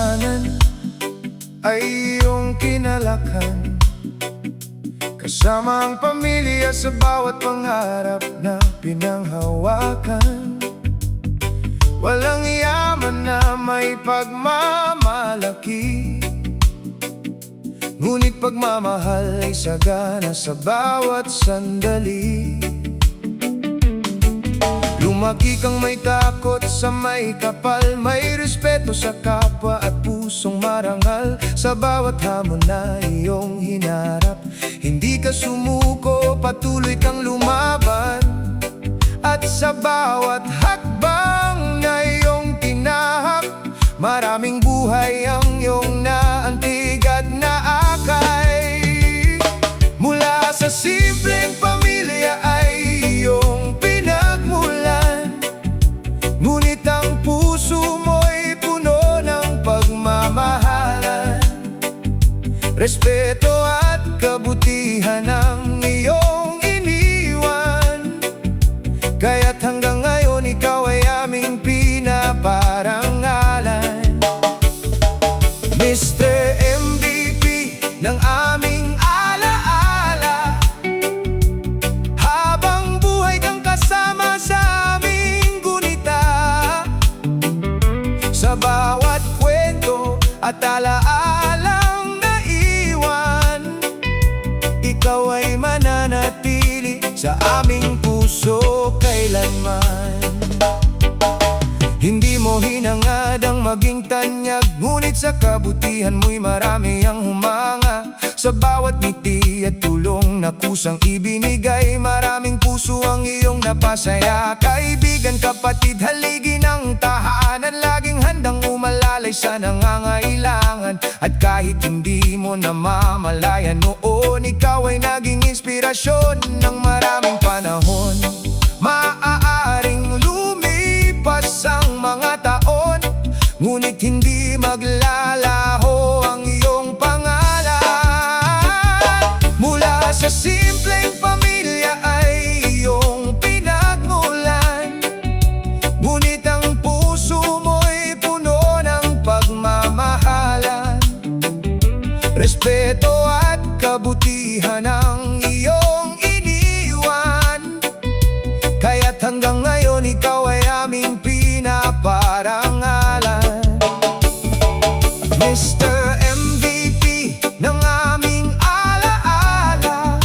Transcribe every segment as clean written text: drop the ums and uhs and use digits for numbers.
hangganan ay iyong kinalakan, kasama ang pamilya sa bawat pangarap na pinanghawakan. Walang yaman na may pagmamalaki, ngunit pagmamahal ay sagana sa bawat sandali. Lumaki kang may takot sa may kapal, may respeto sa kapwa at pusong marangal. Sa bawat hamon na iyong hinarap, hindi ka sumuko, patuloy kang lumaban. At sa bawat hakbang na iyong tinahak, maraming buhay ang iyong naantig at naakay. Mula sa simpleng pamilya ay iyong pinagmulan, ngunit ang puso mo'y puno ng pagmamahalan. Respeto at kabutihan ang iyong iniwan, kaya't hanggang ngayon ikaw ay aming pinaparangalan. Mr. MVP ng aming alaala, habang buhay kang kasama sa aming gunita. Sa bawat kwento at alaalang naiwan, ikaw ay mananatili sa aming puso kailanman. Hindi mo hinangad ang maging tanyag, ngunit sa kabutihan mo'y marami ang humanga. Sa bawat ngiti at tulong na kusang ibinigay, maraming puso ang iyong napasaya. Kaibigan, kapatid, haligi ng tahanan, laging handang umalalay sa nangangailangan. At kahit hindi mo namamalayan noon, ikaw ay naging inspirasyon ng maraming panahon. Maaaring lumipas ang mga taon, ngunit hindi maglalaho ang iyong pangalan. Mula sa simpleng pamilya ay iyong pinagmulan, ngunit ang puso mo'y puno ng pagmamahalan. Respeto at kabutihan ang iyong iniwan, kaya't hanggang ngayon ikaw ay aming pinaparangalan. Mr. MVP ng aming alaala,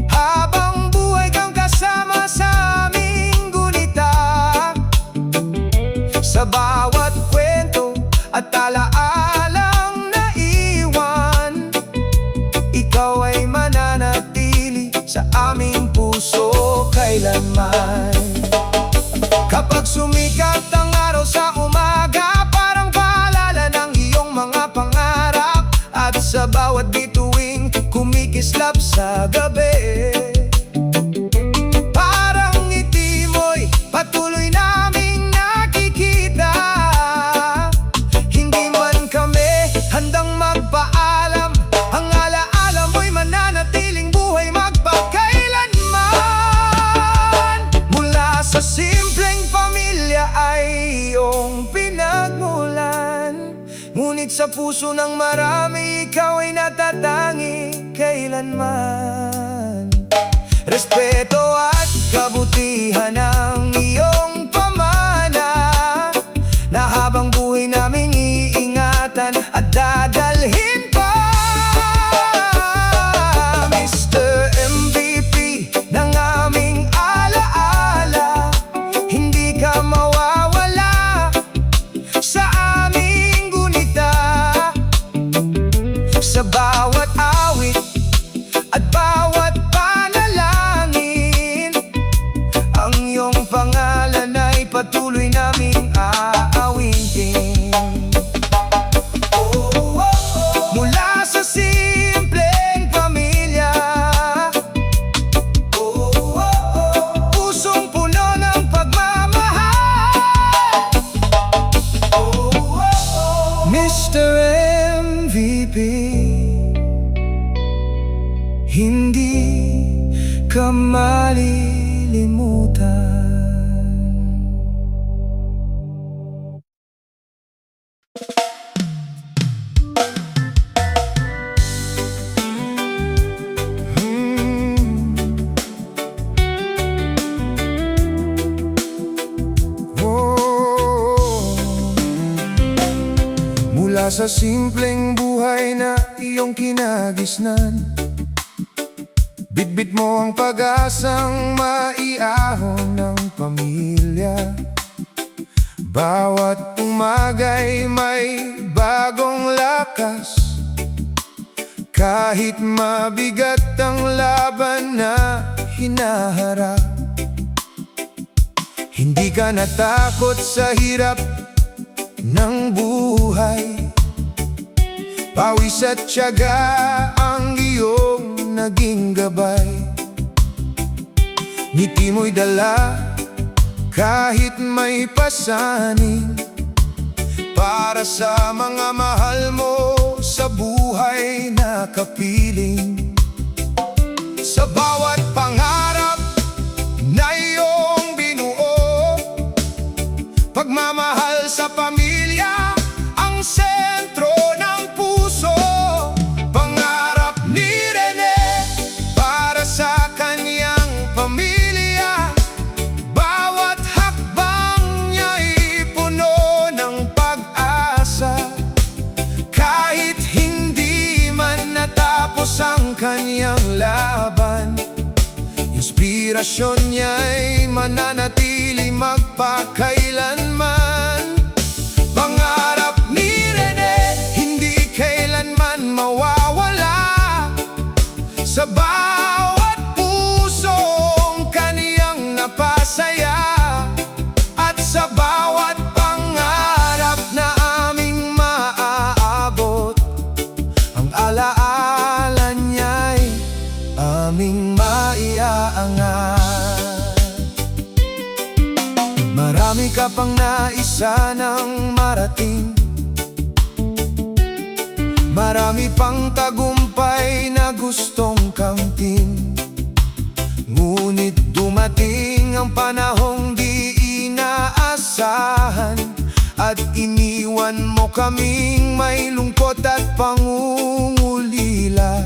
habang buhay kang kasama sa aming gunita. Sa bawat kwento at alaalang naiwan, ikaw ay mananatili sa aming puso kailanman. Kapag sumikat ang araw sa umaga, parang paalala ng iyong mga pangarap. At sa bawat bituing kumikislap sa gabi, parang ngiti mo'y patuloy naming nakikita. Hindi man kami handang magpaalam, ang alaala mo'y mananatiling buhay magpakailanman. Mula sa simpleng pamilya ay iyong pinagmulan, ngunit sa puso ng marami ikaw ay natatangi kailanman. Respeto at kabutihan ang iyong pamana, na habang buhay naming iingatan at dadalhin pa. Mr. MVP ng aming alaala, hindi ka mawawala sa aming gunita. Sa bawat awit at bawat panalangin, ang iyong pangalan ay patuloy naming aawitin. Mula sa simpleng pamilya, pusong puno ng pagmamahal. Mr. MVP, hindi ka malilimutan. Mula sa simpleng buhay na iyong kinagisnan, bitbit mo ang pag-asang maiahon ng pamilya. Bawat umaga'y may bagong lakas, kahit mabigat ang laban na hinaharap. Hindi ka natakot sa hirap ng buhay, pawis at tiyaga ang iyong naging gabay. Ngiti mo'y dala kahit may pasanin, para sa mga mahal mo sa buhay na kapiling. Sa bawat pangarap na iyong binuo, pagmamahal sa pamilya ang sentro ng puso. Pangarap ni Rene para sa kanyang pamilya, bawat hakbang niya'y puno ng pag-asa. Kahit hindi man natapos ang kanyang laban, inspirasyon niya'y mananatili magpakailanman. Pangarap ni Rene hindi kailanman mawawala, sa bawat pusong kaniyang napasaya, at sa bawat pangarap na aming maaabot. Ang alaala niya'y aming maiaangat. Marami ka pang naisa ng marating, marami pang tagumpay na gustong kamtin. Ngunit dumating ang panahong di inaasahan, at iniwan mo kaming may lungkot at pangungulila.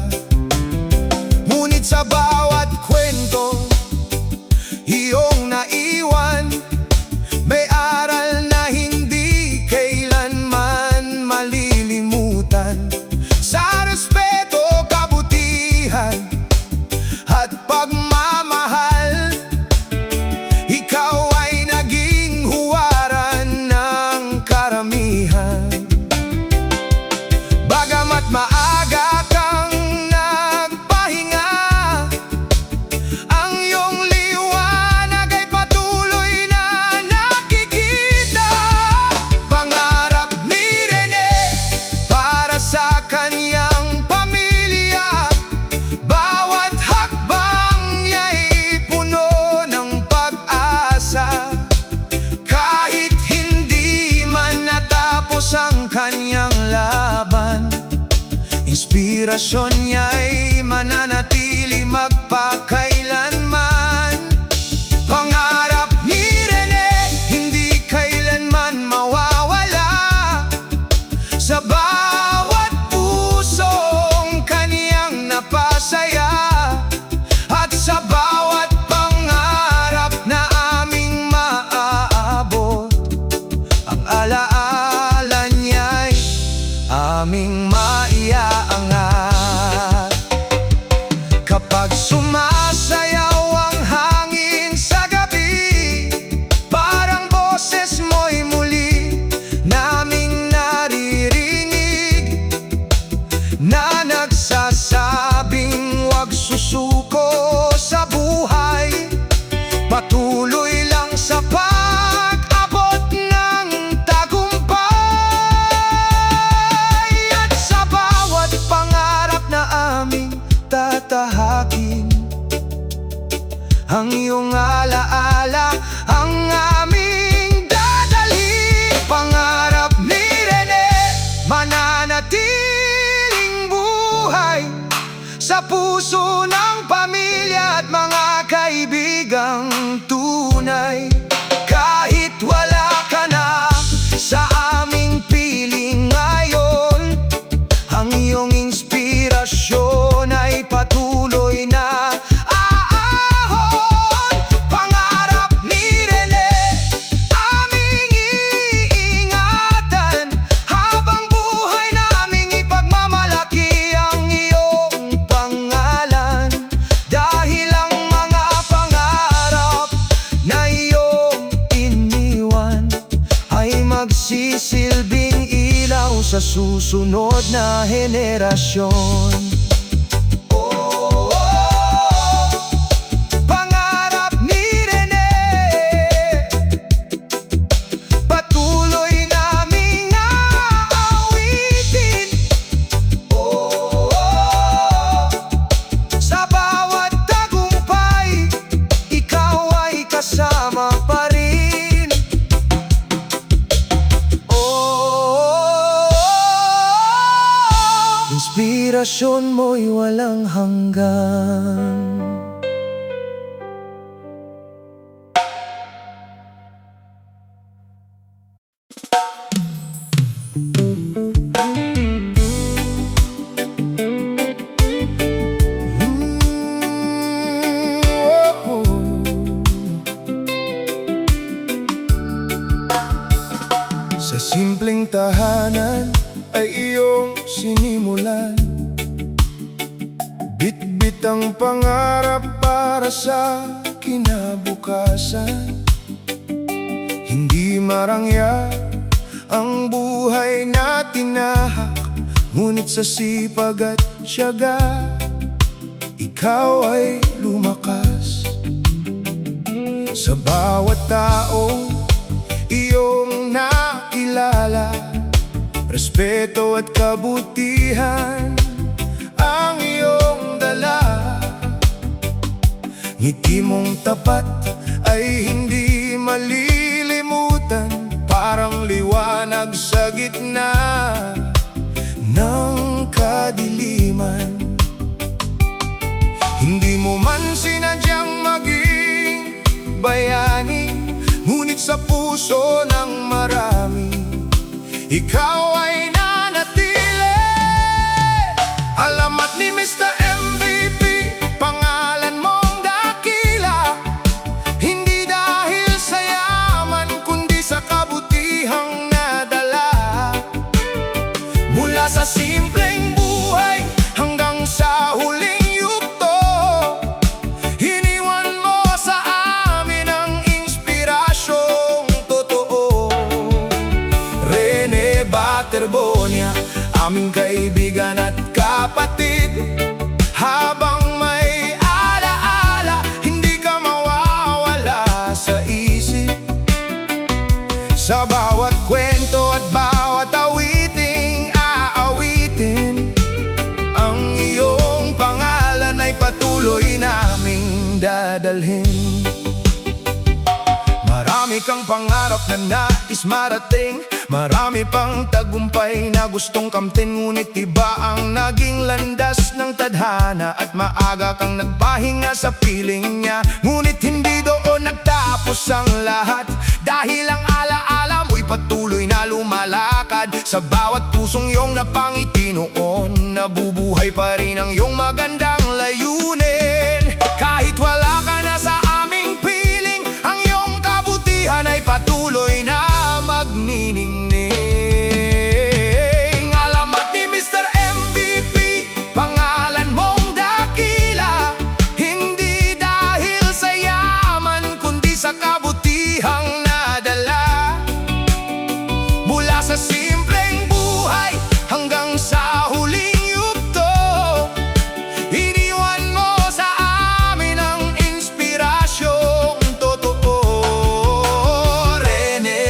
Ngunit sa bawat kwento iyong naiwan, may aral na hindi kailanman malilimutan. Sa respeto, kabutihan at pagmamahal, ikaw ay naging huwaran ng karamihan. Bagamat maaga kang nagpahinga, ang iyong liwanag ay patuloy na nakikita. Pangarap ni Rene para sa kanyang pamilya, bawat hakbang niya'y puno ng pag-asa. Kahit hindi man natapos ang kanyang laban, inspirasyon niya'y mananatili magpakailanman. Pangarap ni Rene hindi kailanman mawawala, sa bawat pusong kaniyang napasaya, at sa bawat pangarap na aming maaabot. Ang alaala niya'y aming maiaangat. Kapag sumasayaw ang hangin sa gabi, parang boses mo'y muli naming naririnig, na nagsasabing huwag susuko sa buhay, patuloy lang sa pag-abot ng tagumpay. At sa bawat pangarap na aming tatahakin, ang iyong alaala ang aming dadalhin. Pangarap ni Rene mananatiling buhay sa puso ng pamilya at mga kaibigang tunay. Kahit wala ka na sa aming piling ngayon, ang iyong inspirasyon ay patuloy na aahon. Pangarap ni Rene aming iingatan habang buhay sa susunod na henerasyon. Pangarap ni Rene, patuloy naming aawitin. Sa bawat tagumpay, ikaw ay kasama pa rin. Inspirasyon mo'y walang hanggan. Sa simpleng tahanan ay iyong sinimulan, bit-bit ang pangarap para sa kinabukasan. Hindi marangya ang buhay na tinahak, ngunit sa sipag at tiyaga, ikaw ay lumakas. Sa bawat tao iyong nakilala, respeto at kabutihan ang iyong dala. Ngiti mong tapat ay hindi malilimutan, parang liwanag sa gitna ng kadiliman. Hindi mo man sinadyang maging bayani, ngunit sa puso ng marami, ikaw ay nanatili. Alamat ni Mr. MVP, pangalan mong dakila, hindi dahil sa yaman, kundi sa kabutihang nadala. Mula sa simpleng buhay hanggang sa huling yugto, iniwan mo sa amin ang inspirasyong totoo. Rene Baterbonia, aming kaibigan at kapatid, habang may alaala, hindi ka mawawala sa isip. Sa bawat kwento at bawat awiting aawitin, ang iyong pangalan ay patuloy naming dadalhin. Marami kang pangarap na nais marating, marami pang tagumpay na gustong kamtin, ngunit iba ang naging landas ng tadhana, at maaga kang nagpahinga sa piling niya. Ngunit hindi doon nagtapos ang lahat, dahil ang alaala mo'y patuloy na lumalakad. Sa bawat pusong iyong napangiti noon, nabubuhay pa rin ang iyong magandang layunin. Kahit wala ka na sa aming piling, ang iyong kabutihan ay patuloy na magniningning. Alamat ni Mr. MVP, pangalan mong dakila, hindi dahil sa yaman, kundi sa kabutihang nadala. Mula sa simpleng buhay hanggang sa huling yugto, iniwan mo sa amin ang inspirasyong totoo. Rene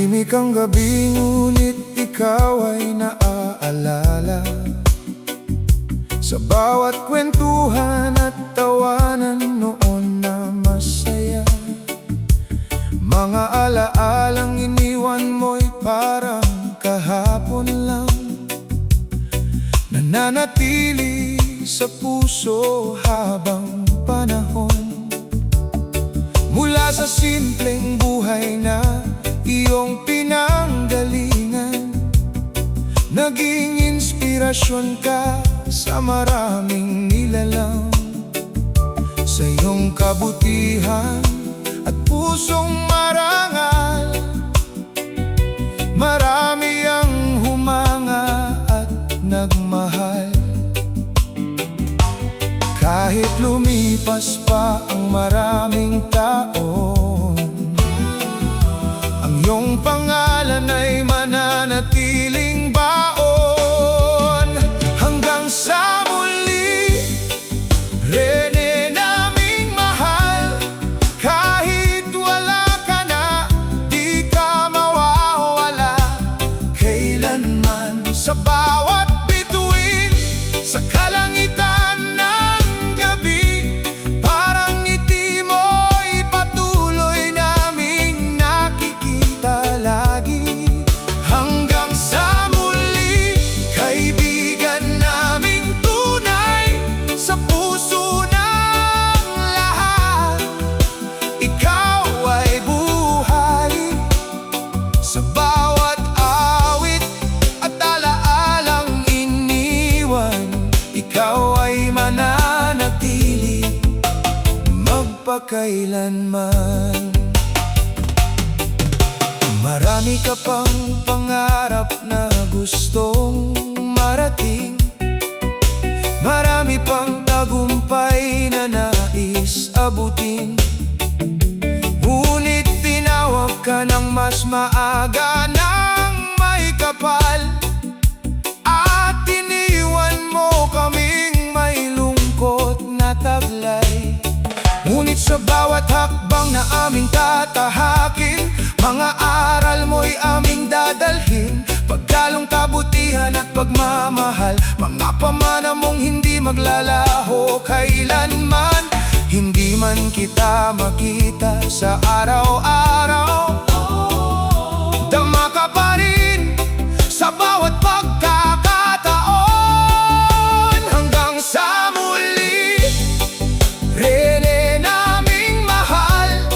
Tahimik ang gabi, ngunit ikaw ay naaalala. Sa bawat kwentuhan at tawanan noon na masaya, mga alaalang iniwan mo'y parang kahapon lang, nananatili sa puso habang panahon. Mula sa simpleng buhay na iyong pinanggalingan, naging inspirasyon ka sa maraming nilalang. Sa iyong kabutihan at pusong marangal, marami ang humanga at nagmahal. Kahit lumipas pa ang maraming taon, ang iyong pangalan ay mananatiling baon. Hanggang sa muli, Rene naming mahal. Kahit wala ka na, di ka mawawala kailanman. Sa bawat bituin, sa kalangitan ng gabi, parang ngiti mo'y patuloy naming nakikita lagi. Hanggang sa muli, kaibigan naming tunay, sa puso ng lahat, ikaw ay buhay. Sa bawat awit at alaalang iniwan, ikaw ay mananatili magpakailanman. Marami ka pang pangarap na gustong marating, marami pang tagumpay na nais abutin. Ngunit tinawag ka ng mas maaga ng may kapal, at iniwan mo kaming may lungkot na taglay. Ngunit sa bawat hakbang na aming tatahakin, mga aral mo'y aming dadalhin. Pagkalong kabutihan at pagmamahal, mga pamana mong hindi maglalaho kailanman. Hindi man kita makita sa araw-araw, dama ka pa rin sa bawat pagkakataon. Hanggang sa muli, Rene naming mahal.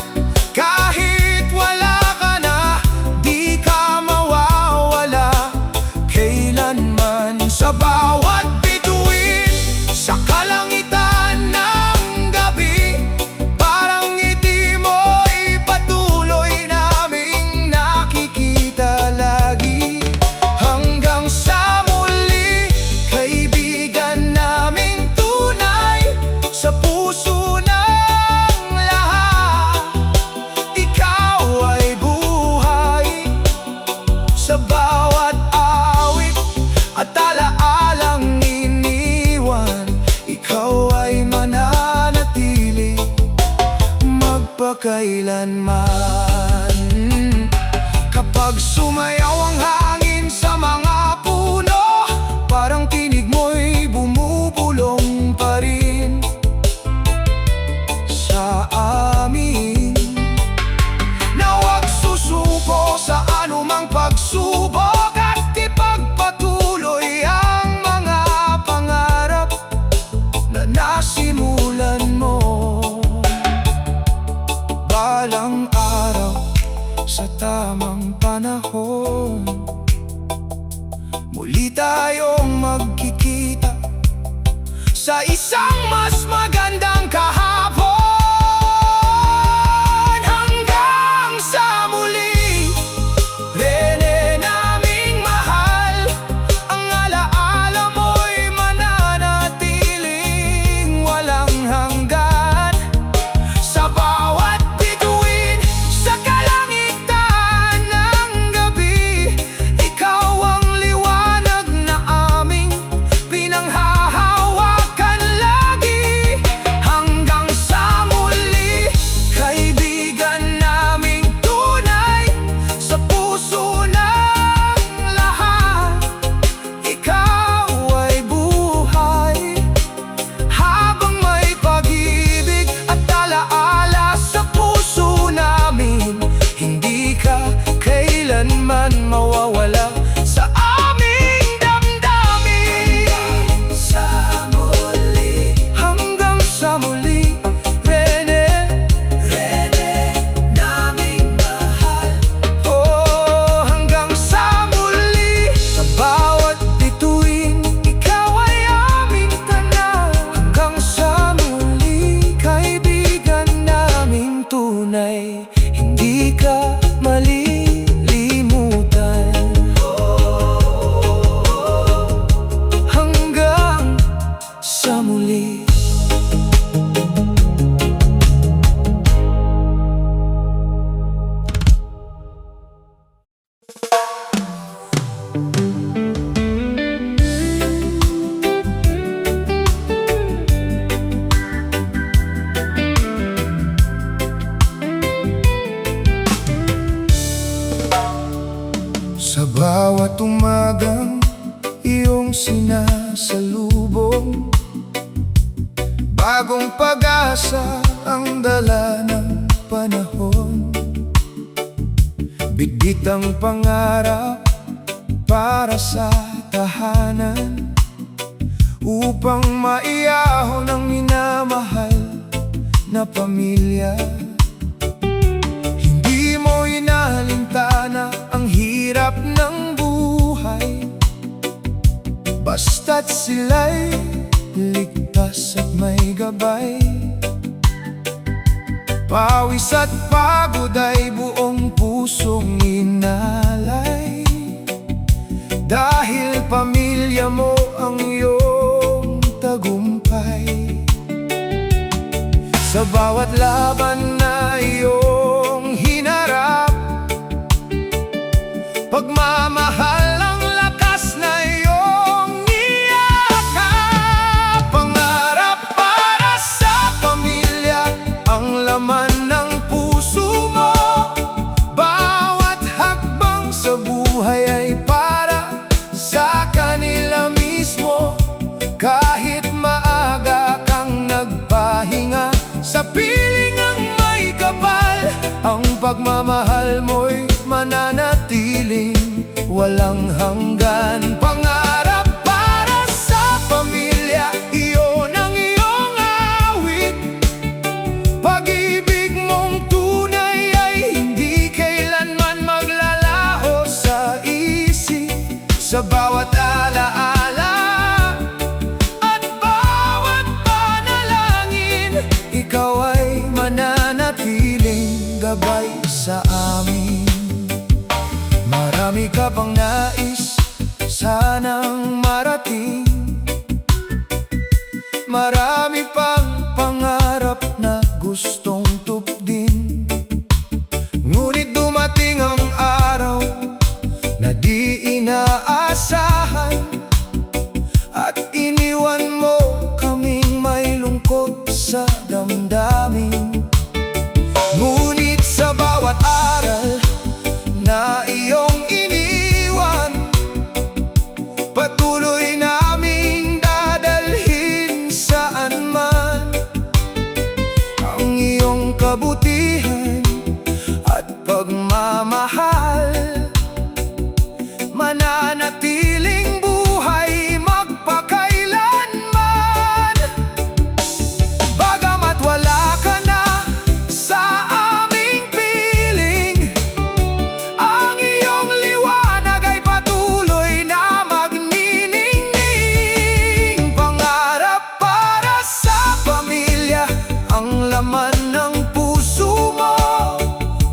Kahit wala ka na, di ka mawawala kailanman. Sa bawat bituin, sa kalangitan ng gabi, parang ngiti mo'y patuloy naming nakikita lagi. Hanggang sa muli, kaibigan naming tunay, sa puso ng lahat, ikaw ay buhay. Sa bawat awit at alaalang iniwan, ikaw ay mananatili magpakailanman. Kapag sumayaw ang hangin sa mga puno, parang tinig mo'y bumubulong pa rin sa amin. Na huwag susuko sa anumang pagsubok, at ipagpatuloy ang mga pangarap na nasimulan mo. Balang araw, sa tamang panahon, bawat umagang iyong sinasalubong, bagong pag-asa ang dala ng panahon. Bitbit ang pangarap para sa tahanan, upang maiyahon ang minamahal na pamilya. Hindi mo inalintana ang hirap ng buhay, basta't sila'y ligtas at may gabay. Pawis at pagod ay buong pusong inalay, dahil pamilya mo ang iyong tagumpay. Sa bawat laban na iyong hinarap, pagmamahal ang lakas na iyong niyakap. Pangarap para sa pamilya ang laman ng puso mo, bawat hakbang sa buhay ay para sa kanila mismo. Kahit maaga kang nagpahinga, sa piling ang may kapal, ang pagmamahal mo'y mananatiling walang hanggan. Pangarap para sa pamilya, iyon ang iyong awit. Pag-ibig mong tunay ay hindi kailanman maglalaho sa isip. Sa bawat alaala at bawat panalangin, ikaw ay mananatiling gabay sa amin. Marami ka pang nais sanang marating, marami pang pangarap na gustong tupdin. Ngunit dumating ang araw na di inaasahan, at iniwan mo kaming may lungkot sa damdamin. Ngunit sa bawat aral na iyong iniwan, patuloy naming dadalhin saan man ang iyong kabutihan at pagmamahal. Mananatiling buhay magpakailanman. Bagamat wala ka na sa aming piling, ang iyong liwanag ay patuloy na magniningning. Pangarap para sa pamilya ang laman ng puso mo,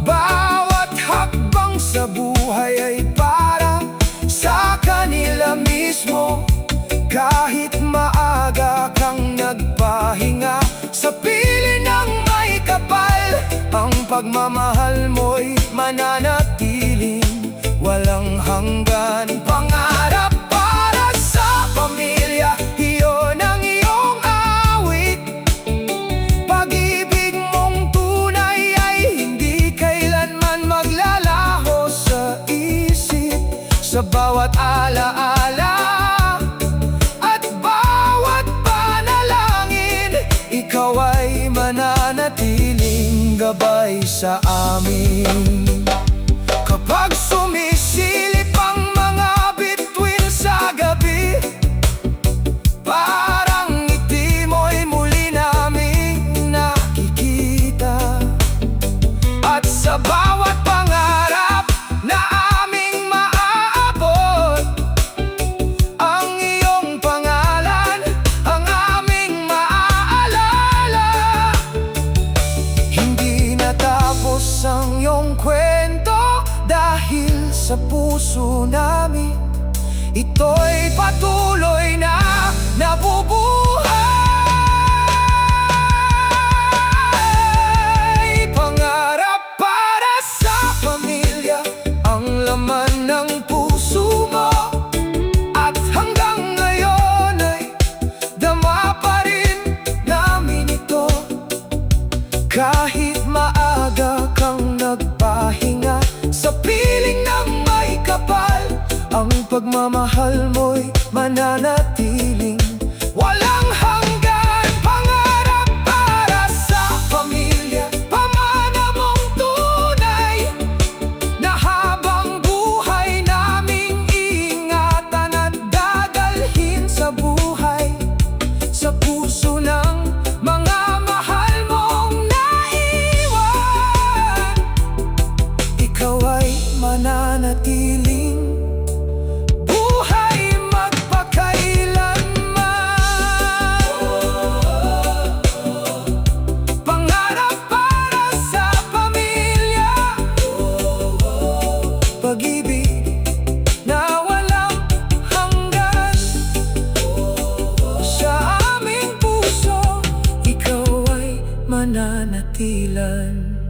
bawat hakbang sa buhay ay para sa kanila mismo. Kahit maaga kang nagpahinga, sa piling ng may kapal, ang pagmamahal mo'y mananatiling walang hanggan. Pangarap para sa pamilya, iyon ang iyong awit. Pag-ibig mong tunay ay hindi kailanman maglalaho sa isip. Sa bawat alaala at bawat panalangin, ikaw ay mananatiling gabay sa amin. Kapag sumisilip ang mga bituin sa gabi, parang ngiti mo'y muli naming nakikita. At sa bawat pangarap na aming maaabot, ang iyong pangalan ang aming maaalala. Hindi natapos ang iyong kwento, dahil sa puso namin ito'y patuloy na nabubuhay. Pangarap para sa pamilya ang laman ng puso mo, at hanggang ngayon ay dama pa rin namin ito. Kahit maaga kang nagpahinga, sa piling ng may kapal, ang pagmamahal mo'y mananatiling walang hanggan. Pangarap para sa pamilya, pamana mong tunay, na habang buhay naming ingatan at dadalhin sa buhay, sa puso ng mga mahal mong naiwan. Ikaw ay mananatiling buhay magpakailanman. Pangarap para sa pamilya, pag-ibig na walang hanggan. Sa aming puso, ikaw ay mananatilan.